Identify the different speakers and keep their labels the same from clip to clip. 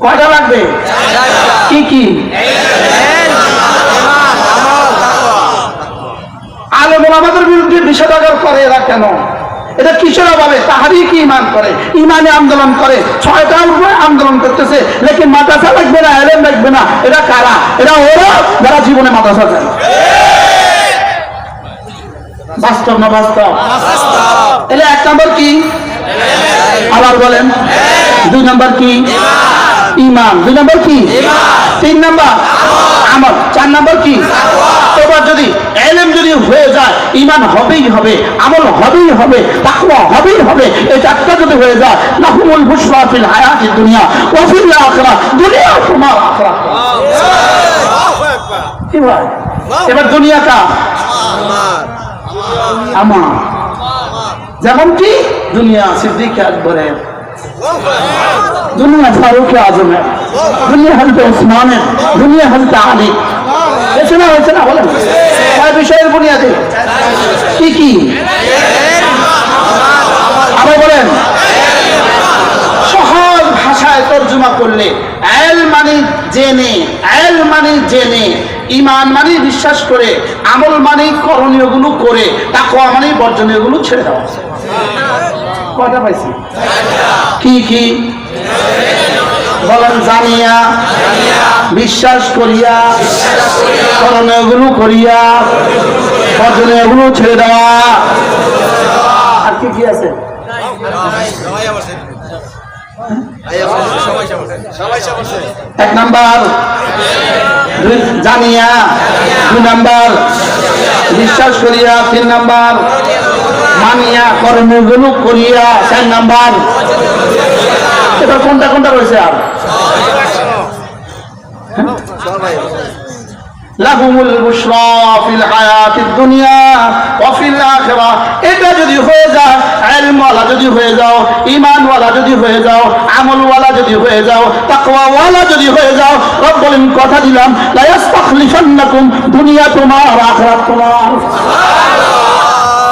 Speaker 1: কয়টা লাগবে? কি কি? আলেম ওলামাদের বিরুদ্ধে নিষেধাজ্ঞা করে এরা কেন? এটা কিসের অভাবে? তাহারই কি ইমান করে, ইমানে আন্দোলন করে, 6টার উপরে আন্দোলন করতেছে, লেকিন মাদ্রাসা লাগবে না, এলেম লাগবে না। এরা কারা? এরা ওরা যারা জীবনে মাদ্রাসা যায়। বাস্তব না বাস্তব? তাহলে 1 নম্বর কি? আবার বলেন। 2 নম্বর কি? ইমান। 2 নম্বর কি? 3 নম্বর আমল। 4 নম্বর কি? এবার যদি ইলম যদি হয়ে যায়, ঈমান হবেই হবে, আমল হবেই হবে, তাকওয়া হবেই হবে। এই 4টা যদি হয়ে যায়, লাহুমুল বুশরা ফিল হায়াতিদ দুনিয়া ওয়া ফিল আখিরাহ, দুনিয়া তোমার আখিরাত। কি ভাই? এবার দুনিয়াটা আমার, যেমন কি দুনিয়া সিদ্দিক আকবরের, দুনিয়া ফারুক আজমের, দুনিয়া হযরত ওসমানের, দুনিয়া হযরত আলী। হয়েছে না বলেন? কয় বিষয়ের বুনিয়াদে? কি কি? আবার বলেন। সহজ ভাষায় তর্জমা করলে ইলম মানে জেনে, ইলম মানে জেনে, ঈমান মানে বিশ্বাস করে, আমল মানে করণীয়গুলো করে, তাকওয়া মানে বর্জনীয়গুলো ছেড়ে দেওয়া। কয়টা পাইছি? কি কি বলেন? জানিয়া, বিশ্বাস করিয়া, করণীয়গুলো করিয়া, বর্জনীয়গুলো ছেড়ে দেওয়া। আর কি কি আছে? 1 নাম্বার জানিয়া, 2 নাম্বার বিশ্বাস করিয়া, 3 নাম্বার মানিয়া, কর্মগুলো করিয়া, 4 নাম্বার। এবার কোনটা কোনটা রয়েছে? আর লাহুমুল বুশরা ফিল হায়াতিদ দুনিয়া ওয়া ফিল আখিরাহ। এটা যদি হয়ে যায়, ইলম ওয়ালা যদি হয়ে যাও, ঈমান ওয়ালা যদি হয়ে যাও, আমল ওয়ালা যদি হয়ে যাও, তাকওয়া ওয়ালা যদি হয়ে যাও, রব বলেন কথা দিলাম, লা ইস্তাখলিফান্নাকুম, দুনিয়া তোমার আখিরাত তোমার।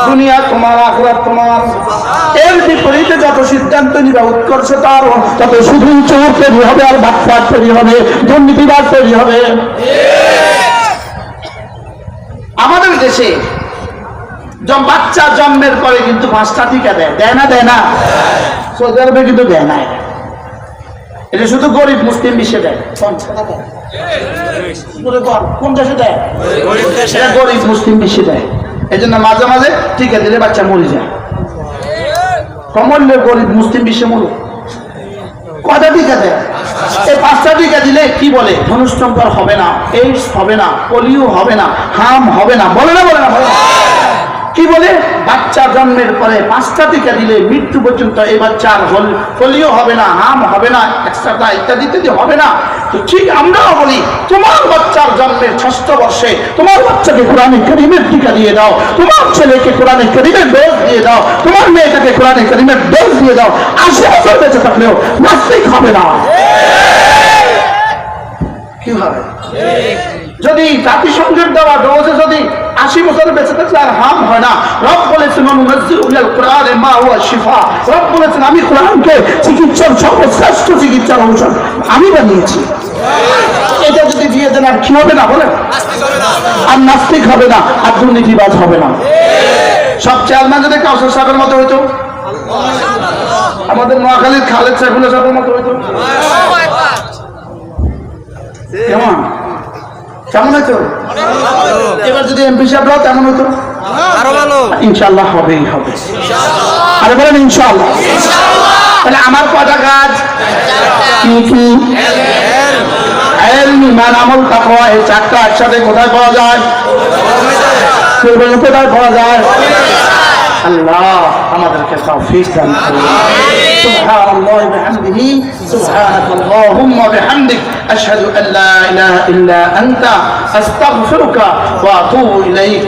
Speaker 1: দুনিয়া তোমার আখিরাত তোমার। এর বিপরীতে যত সিদ্ধান্ত নিবা উৎকর্ষ তার, তত শুধু চোর তৈরি হবে, আর বাটপার তৈরি হবে, দুর্নীতিবাজ তৈরি হবে। আমাদের দেশে বাচ্চা জন্মের পরে কিন্তু 5টা টিকা দেয়, দেয় না? দেয় না? সৌদি আরবে কিন্তু দেয় না। এটা শুধু গরিব মুসলিম বিশ্বে দেয়। কোন দেশে দেয়? গরিব মুসলিম বিশ্বে দেয়। এই জন্য মাঝে মাঝে টিকা দিলে বাচ্চা মরে যায়। কমলে গরিব মুসলিম বিশ্বে মরুক। কয়টা টিকা দেয়? এই 5টা টিকা দিলে কি বলে? ধনুষ্টঙ্কর হবে না, এইডস হবে না, পোলিও হবে না, হাম হবে না। বলে না? বলে না? বলে কি বলে? বাচ্চা জন্মের পরে 5টা টিকা দিলে মৃত্যু পর্যন্ত এই বাচ্চার পোলিও হবে না, হাম হবে না, এক্সট্রা ইত্যাদি ইত্যাদি হবে না। তো ঠিক আমরাও বলি, তোমার বাচ্চার জন্মের 6ষ্ঠ বর্ষে তোমার বাচ্চাকে কোরআনে কারীমের টিকা দিয়ে দাও, তোমার ছেলেকে কোরআনে কারীমের ডোজ দিয়ে দাও, তোমার মেয়েটাকে কোরআনে কারীমের ডোজ দিয়ে দাও। 80 বছর বেঁচে থাকলেও নাস্তিক হবে না। কি হবে? যদি জাতিসংঘের দেওয়া ডোজে যদি 80 বছর বেঁচে থাকলে আর হাম হয় না। রব বলেছেন নুনাজ্জিলুল কুরআনে মা হুয়া শিফা। রব বলেছেন আমি কোরআনকে চিকিৎসার সর্বশ্রেষ্ঠ চিকিৎসার ঔষধ আমি বানিয়েছি। এটা যদি দিয়ে দেন আর কি হবে না? বলেন। আর নাস্তিক হবে না, আর দুর্নীতিবাজ হবে না। সব চেয়ারম্যান যদি কাউসার সাহেবের মতো হইতো, আমাদের নোয়াখালীর খালেদ সাইফুল্লাহ সাহেবের মতো হইতো, কেমন কেমন হইতো? এবার যদি এমপি সাহেবরাও তেমন হইতো, আরো ভালো। ইনশাআল্লাহ হবেই হবে। আরে বলেন ইনশাআল্লাহ। তাহলে আমার কয়টা কাজ? কি কি? ইলম, ঈমান, আমল, তাকওয়া। এই 4টা একসাথে কোথায় পাওয়া যায়? কোথায় পাওয়া যায়? আল্লাহ আমাদেরকে তৌফিক দান করুন। সুবহানাল্লাহি ওয়া বিহামদিহি, সুবহানাল্লাহুম্মা ওয়া বিহামদিক, আশহাদু আল্লা ইলাহা ইল্লা আনতা, আস্তাগফিরুকা ওয়া আতুবু ইলাইক।